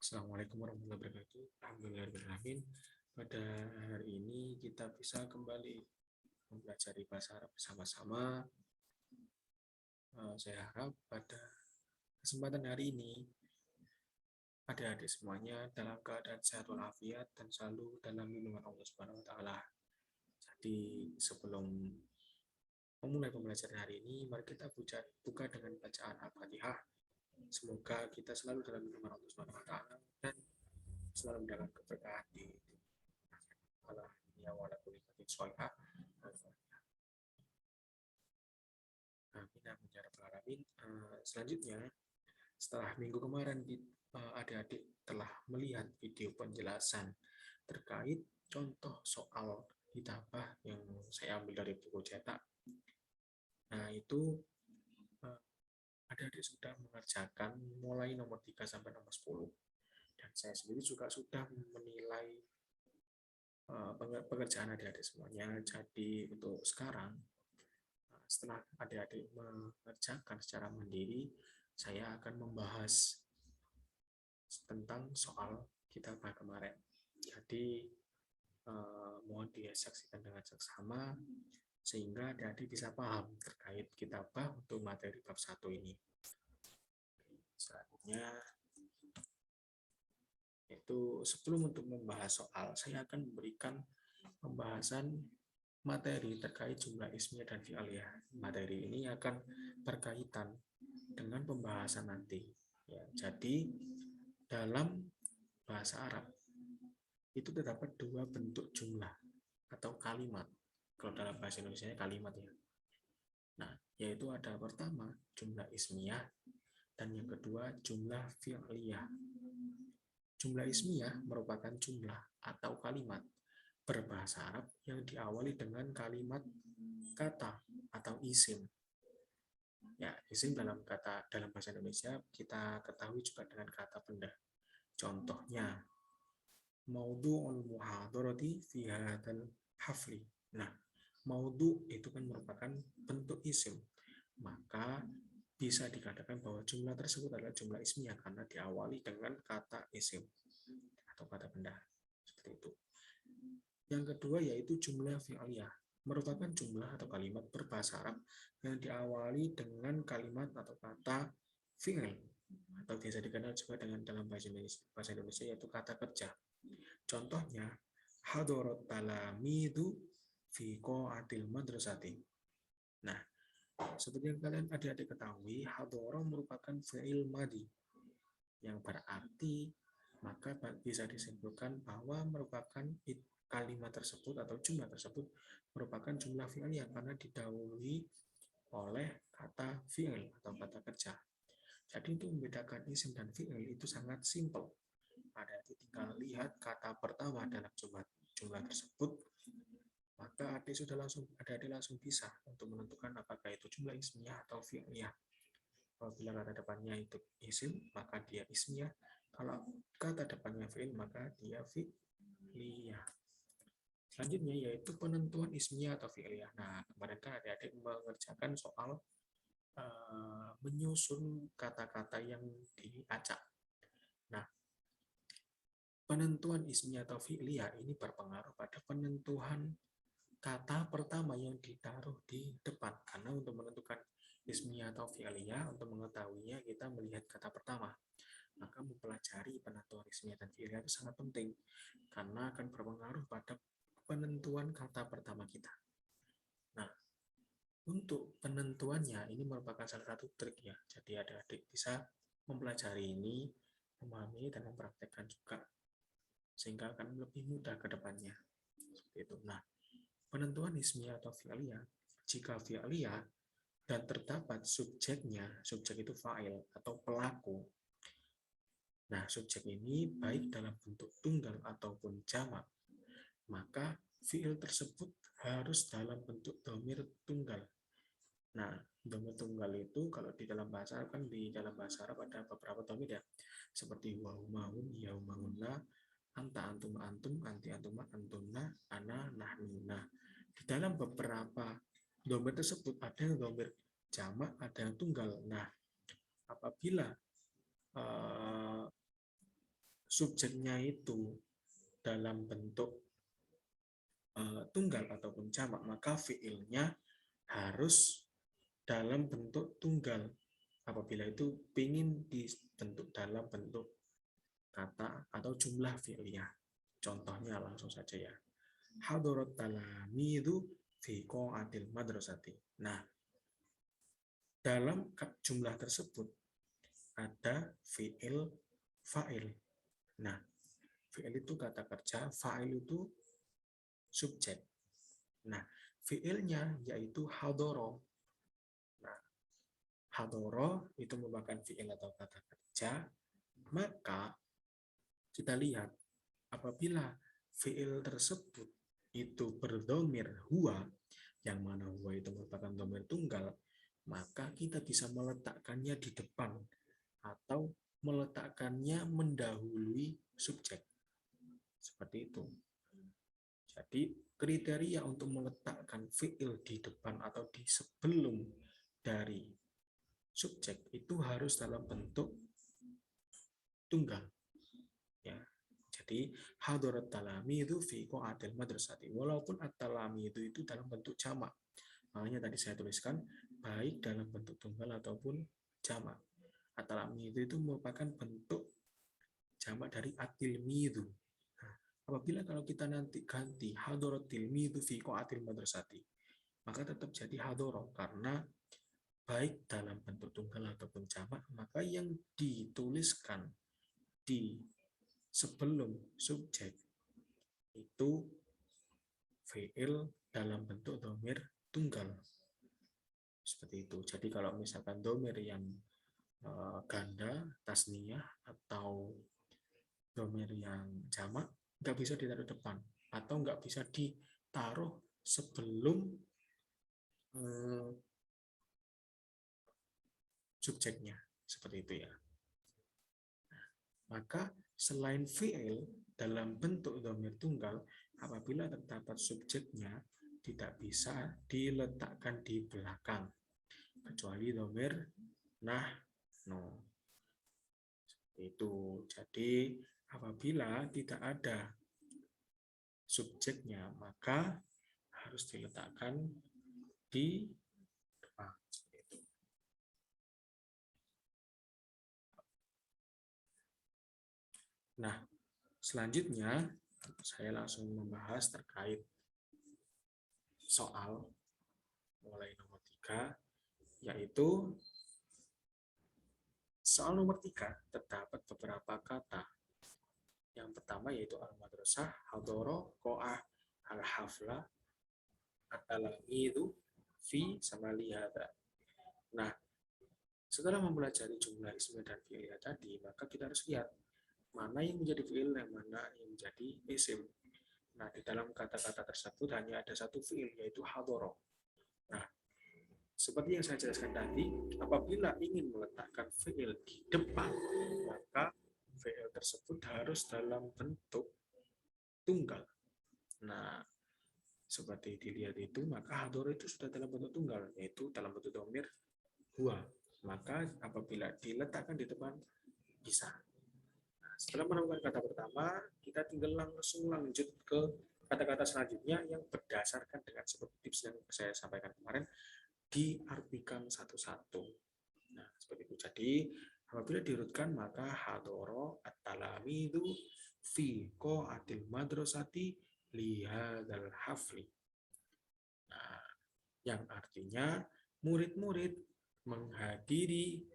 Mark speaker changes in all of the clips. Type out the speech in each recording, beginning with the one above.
Speaker 1: Assalamualaikum warahmatullahi wabarakatuh. Alhamdulillahirrahmanirrahim. Pada hari ini kita bisa kembali mempelajari bahasa Arab bersama-sama. Saya harap pada kesempatan hari ini adik-adik semuanya dalam keadaan sehat walafiat dan selalu dalam lindungan Allah Subhanahu wa taala. Jadi sebelum memulai pembelajaran hari ini, mari kita buka dengan bacaan Al-Fatihah. Semoga kita selalu dalam lindungan Allah Subhanahu wa taala dan selalu mendapat keberkahan di Allah ya wala kulli sholihah. Amin amin ya rabbal alamin. Selanjutnya, setelah minggu kemarin adik-adik telah melihat video penjelasan terkait contoh soal kitabah yang saya ambil dari buku cetak. Nah, itu adik-adik sudah mengerjakan mulai nomor 3 sampai nomor 10. Dan saya sendiri juga sudah menilai pekerjaan adik-adik semuanya. Jadi untuk sekarang, setelah adik-adik mengerjakan secara mandiri, saya akan membahas tentang soal kitabah kemarin. Jadi mohon disaksikan dengan seksama sehingga adik-adik bisa paham terkait kitabah untuk materi bab 1 ini. Selanjutnya, itu sebelum untuk membahas soal, saya akan memberikan pembahasan materi terkait jumlah ismiyah dan fi'aliyah. Materi ini akan berkaitan dengan pembahasan nanti. Ya, jadi dalam bahasa Arab itu terdapat dua bentuk jumlah atau kalimat. Kalau dalam bahasa Indonesia kalimat ya. Nah, yaitu ada pertama jumlah ismiyah dan yang kedua jumlah fi'liyah. Jumlah ismiyah merupakan jumlah atau kalimat berbahasa Arab yang diawali dengan kalimat kata atau isim. Ya, isim dalam bahasa Indonesia kita ketahui juga dengan kata benda. Contohnya, maudhu'ul muhadharati fi hadzal hafli. Nah, maudhu itu kan merupakan bentuk isim. Maka bisa dikatakan bahwa jumlah tersebut adalah jumlah ismiyah karena diawali dengan kata isim atau kata benda. Seperti itu. Yang kedua yaitu jumlah fi'liyah, merupakan jumlah atau kalimat berbahasa Arab yang diawali dengan kalimat atau kata fi'il atau biasa dikenal juga dengan dalam bahasa Indonesia yaitu kata kerja. Contohnya, hadarat talamidu fi qa'atil madrasati. Nah, seperti yang kalian adik-adik ketahui, hadara merupakan fi'il madi yang berarti maka bisa disimpulkan bahwa merupakan kalimat tersebut atau jumlah tersebut merupakan jumlah fi'liyah karena didahului oleh kata fi'il atau kata kerja. Jadi untuk membedakan isim dan fi'il itu sangat simpel. Adik tinggal lihat kata pertama dalam jumlah tersebut, maka adik langsung bisa untuk menentukan apakah itu jumlah ismiyah atau fi'liyah. Apabila kata depannya itu isim, maka dia ismiyah. Kalau kata depannya fi'il, maka dia fi'liyah. Selanjutnya yaitu penentuan ismiyah atau fi'liyah. Nah, kemarin kan adik-adik mengerjakan soal menyusun kata-kata yang diacak. Nah, penentuan ismiyah atau fi'liyah ini berpengaruh pada penentuan kata pertama yang ditaruh di depan. Karena untuk menentukan ismiyah atau fi'liyah, untuk mengetahuinya kita melihat kata pertama. Maka mempelajari penentuan ismiyah dan fi'liyah itu sangat penting karena akan berpengaruh pada penentuan kata pertama kita. Nah, untuk penentuannya ini merupakan salah satu trik ya. Jadi adik-adik bisa mempelajari ini, memahami dan mempraktekkan juga sehingga akan lebih mudah ke depannya. Seperti itu. Nah, penentuan ismiyah atau fi'liyah, jika fi'liyah dan terdapat subjeknya, subjek itu fa'il atau pelaku. Nah, subjek ini baik dalam bentuk tunggal ataupun jamak, maka fi'il tersebut harus dalam bentuk dhamir tunggal. Nah, dhamir tunggal itu kalau di dalam bahasa Arab kan di dalam bahasa Arab ada beberapa dhamir ya, seperti wahumahum, yaumahunna, anta antum antum, anti antuma antunna, ana nahnuna. Di dalam beberapa dhamir tersebut ada yang dhamir jamak, ada yang tunggal. Nah, apabila subjeknya itu dalam bentuk tunggal ataupun jamak, maka fiilnya harus dalam bentuk tunggal. Apabila itu ingin dibentuk dalam bentuk kata atau jumlah fi'liyah. Contohnya langsung saja ya. Hadarat talamidu fi qa'atil madrasati. Nah, dalam jumlah tersebut ada fi'il fa'il. Nah, fi'il itu kata kerja, fa'il itu subjek. Nah, fi'ilnya yaitu hadoro. Nah, hadoro itu merupakan fi'il atau kata kerja, maka kita lihat apabila fi'il tersebut itu berdomir huwa, yang mana huwa itu merupakan domir tunggal, maka kita bisa meletakkannya di depan atau meletakkannya mendahului subjek. Seperti itu. Jadi kriteria untuk meletakkan fi'il di depan atau di sebelum dari subjek itu harus dalam bentuk tunggal. Ya. Jadi hadarat talami itu fi qa'atil madrasati. Walaupun at-talami itu dalam bentuk jamak. Makanya tadi saya tuliskan baik dalam bentuk tunggal ataupun jamak. At-talami itu merupakan bentuk jamak dari at-tilmidu. Nah, apabila kalau kita nanti ganti hadarat tilmidu fi qa'atil madrasati, maka tetap jadi hadarat karena baik dalam bentuk tunggal ataupun jamak, maka yang dituliskan di sebelum subjek itu fi'il dalam bentuk domir tunggal. Seperti itu. Jadi kalau misalkan domir yang ganda, tasniyah, atau domir yang jamak, nggak bisa ditaruh depan. Atau nggak bisa ditaruh sebelum subjeknya. Seperti itu ya. Maka selain fi'il dalam bentuk domir tunggal, apabila terdapat subjeknya tidak bisa diletakkan di belakang, kecuali domir nahnu. Itu. Jadi apabila tidak ada subjeknya, maka harus diletakkan di depan. Nah, selanjutnya saya langsung membahas terkait soal mulai nomor 3, yaitu soal nomor 3 terdapat beberapa kata. Yang pertama yaitu al-madrasah, hadoro, ko'ah, al-haflah, at-talamidu, fi, sama lihada. Nah, setelah mempelajari jumlah ismi dan fi'ilnya tadi, maka kita harus lihat mana yang menjadi fi'il, yang mana yang menjadi isim. Nah, di dalam kata-kata tersebut hanya ada satu fi'il, yaitu hadoro. Nah, seperti yang saya jelaskan tadi, apabila ingin meletakkan fi'il di depan, maka fi'il tersebut harus dalam bentuk tunggal. Nah, seperti dilihat itu, maka hadoro itu sudah dalam bentuk tunggal, yaitu dalam bentuk domir huwa. Maka apabila diletakkan di depan, bisa. Setelah menemukan kata pertama, kita tinggal langsung lanjut ke kata-kata selanjutnya yang berdasarkan dengan seperti tips yang saya sampaikan kemarin, diartikan satu-satu. Nah, seperti itu. Jadi, apabila diurutkan, maka hadoro at-talamidu fi qa'atil madrasati lihadal hafli. Nah, yang artinya murid-murid menghadiri,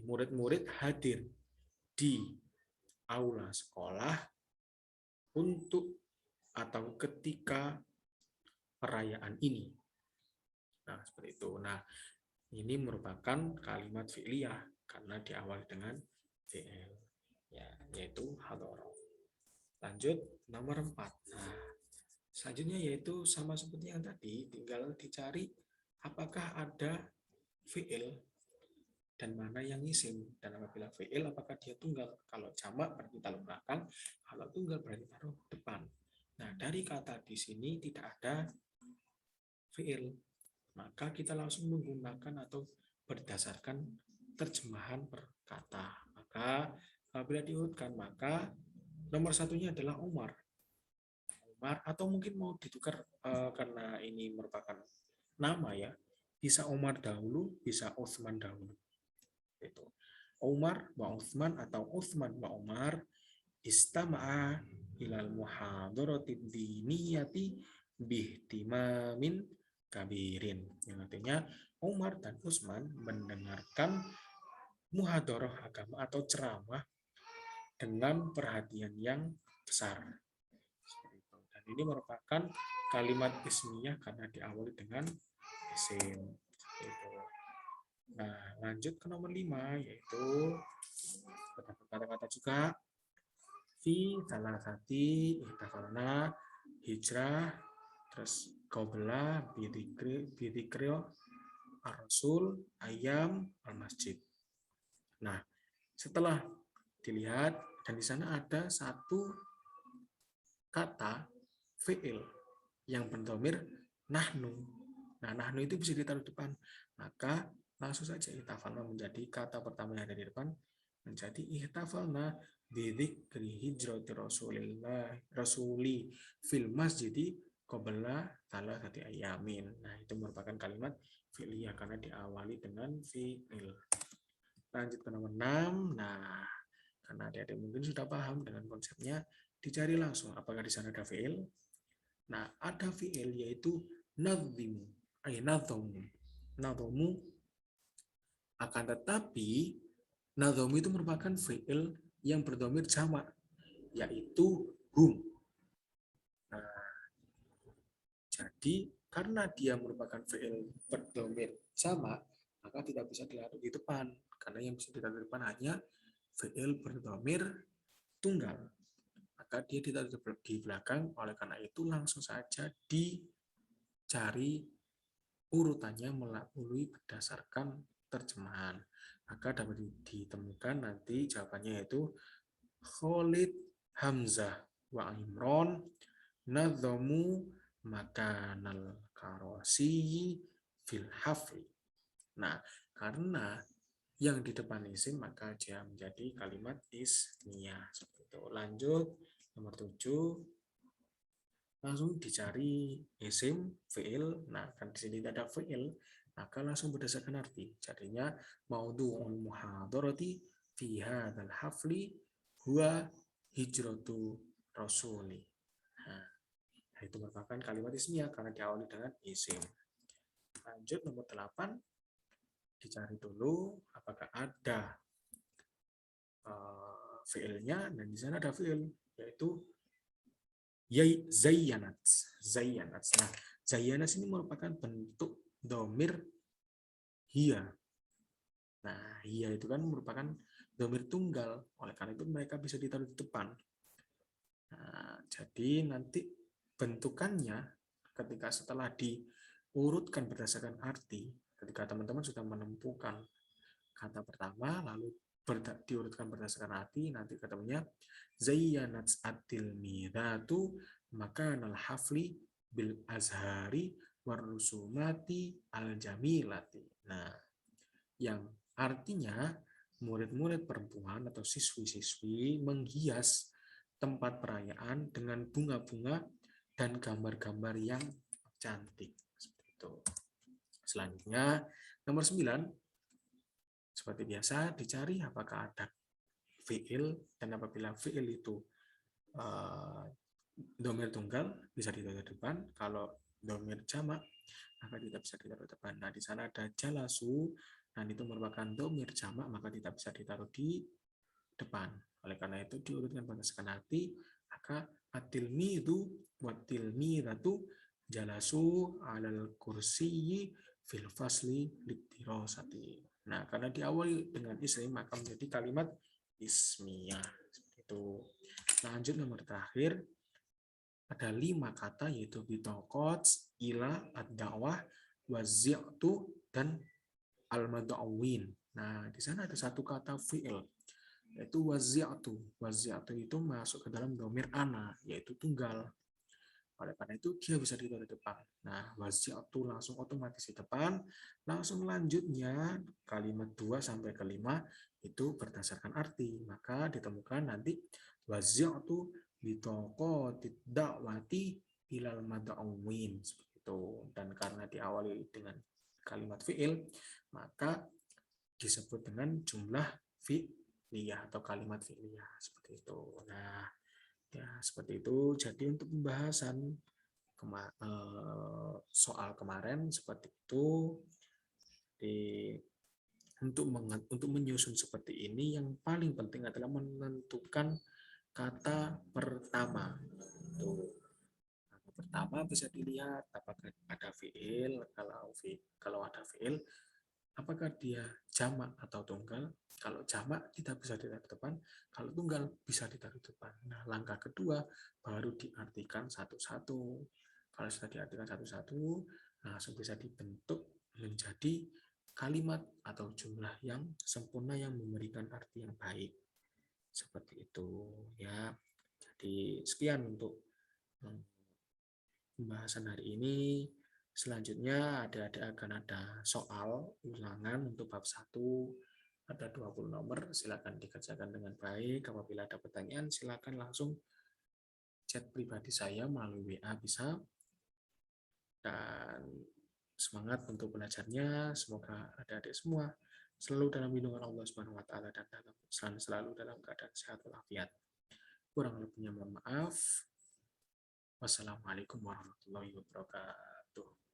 Speaker 1: murid-murid hadir di aula sekolah untuk atau ketika perayaan ini. Nah, seperti itu. Nah, ini merupakan kalimat fi'liyah karena diawali dengan fi'il, ya, yaitu hadoro. Lanjut nomor 4. Nah, selanjutnya yaitu sama seperti yang tadi, tinggal dicari apakah ada fi'il dan mana yang isim. Dan apabila fi'il, apakah dia tunggal. Kalau jamak berarti taruh belakang, kalau tunggal berarti taruh depan. Nah, dari kata di sini tidak ada fi'il, maka kita langsung menggunakan atau berdasarkan terjemahan per kata. Maka Apabila diurutkan, maka nomor satunya adalah Umar. Umar, atau mungkin mau ditukar karena ini merupakan nama ya. Bisa Umar dahulu, bisa Utsman dahulu. Itu. Umar wa Utsman atau Utsman wa Umar istama'a ilal muhadarati diniyati bihtimamin kabirin. Yang artinya Umar dan Utsman mendengarkan muhadarah agama atau ceramah dengan perhatian yang besar. Dan ini merupakan kalimat ismiyah karena diawali dengan isim. Nah, lanjut ke nomor 5, yaitu kata-kata juga fi salasati ihtafalna hijrah, terus qabla bidikri ar-rasul ayam al-masjid. Nah, setelah dilihat dan di sana ada satu kata fi'il yang berdhamir nahnu. Nah, nahnu itu bisa ditaruh depan. Maka langsung saja ihtafalna menjadi kata pertama yang ada di depan menjadi ihtafalna bidzikri hijrati rasuli fil masjidi qabla thalathati ayamin. Nah, itu merupakan kalimat fi'liyah karena diawali dengan fi'il. Lanjut ke nomor 6. Nah, karena adik-adik mungkin sudah paham dengan konsepnya, dicari langsung apakah di sana ada fi'il. Nah, ada fi'il yaitu nadhimu, nadhomu. Akan tetapi nadhomu itu merupakan fi'il yang berdhamir jamak, yaitu hum. Nah, jadi karena dia merupakan fi'il berdhamir jamak, maka tidak bisa ditaruh di depan, karena yang bisa ditaruh di depan hanya fi'il berdhamir tunggal. Maka dia ditaruh di belakang, oleh karena itu langsung saja dicari urutannya melalui berdasarkan terjemahan. Maka dapat ditemukan nanti jawabannya yaitu Khalid, Hamzah, wa Imron nadhamu makanal karosi fil hafli. Nah, karena yang di depan isim maka dia menjadi kalimat ismiyah. Seperti itu. Lanjut nomor 7. Langsung dicari isim, fi'il. Nah, kan di sini tidak ada fi'il, maka langsung berdasarkan arti. Jadinya maudhu'ul muhadarati fi hadzal hafli huwa hijratu rasuli. Nah, itu merupakan kalimat ismiyah karena diawali dengan isim. Lanjut nomor 8. Dicari dulu apakah ada fi'ilnya, dan di sana ada fi'il yaitu zayyanat. Nah, zayyanat ini merupakan bentuk domir hiya. Nah, hiya itu kan merupakan domir tunggal, oleh karena itu mereka bisa ditaruh di depan. Nah, jadi nanti bentukannya ketika setelah diurutkan berdasarkan arti, ketika teman-teman sudah menemukan kata pertama lalu diurutkan berdasarkan arti, nanti ketemunya zayyanat at-tilmidatu makanal hafli bil azhari warusumati al jamilati. Nah, yang artinya murid-murid perempuan atau siswi-siswi menghias tempat perayaan dengan bunga-bunga dan gambar-gambar yang cantik. Seperti itu. Selanjutnya, nomor 9. Seperti biasa, dicari apakah ada fi'il, dan apabila fi'il itu domir tunggal bisa ditaruh depan, kalau domir jamak maka tidak bisa ditaruh depan. Nah, di sana ada jalasu, dan itu merupakan domir jamak, maka tidak bisa ditaruh di depan. Oleh karena itu diurutkan berdasarkan arti, maka at-tilmidu wat-tilmidatu jalasu alal kursiyi fil fasli lidirasati. Nah, karena diawali dengan isim maka menjadi kalimat ismiyah. Itu. Lanjut nomor terakhir. Ada 5 kata yaitu bitaqat, ila, ad-da'wah, wazi'tu, dan al-mad'awin. Nah, di sana ada satu kata fi'il yaitu wazi'tu. Wazi'tu itu masuk ke dalam domir ana, yaitu tunggal. Oleh karena itu dia bisa ditaruh di depan. Nah, wazi'tu langsung otomatis di depan. Langsung lanjutnya kalimat 2 sampai ke 5 itu berdasarkan arti. Maka ditemukan nanti wazi'tu bitaqati da'wati ilal mad'awin, seperti itu. Dan karena diawali dengan kalimat fi'il, maka disebut dengan jumlah fi'liyah atau kalimat fi'liyah, seperti itu. Nah, ya seperti itu. Jadi untuk pembahasan soal kemarin seperti itu. Di untuk menyusun seperti ini yang paling penting adalah menentukan kata pertama. Tuh. Kata pertama bisa dilihat apakah ada fiil, kalau ada fiil apakah dia jamak atau tunggal. Kalau jamak tidak bisa ditaruh depan, kalau tunggal bisa ditaruh depan. Nah, langkah kedua baru diartikan satu-satu. Kalau sudah diartikan satu-satu, langsung bisa dibentuk menjadi kalimat atau jumlah yang sempurna yang memberikan arti yang baik. Seperti itu ya. Jadi sekian untuk pembahasan hari ini. Selanjutnya akan ada soal ulangan untuk bab 1. Ada 20 nomor, silakan dikerjakan dengan baik. Apabila ada pertanyaan, silakan langsung chat pribadi saya melalui WA bisa. Dan semangat untuk belajarnya. Semoga adik-adik semua selalu dalam lindungan Allah Subhanahu wa taala dan selalu dalam keadaan sehat walafiat. Kurang lebihnya mohon maaf. Wassalamualaikum warahmatullahi wabarakatuh.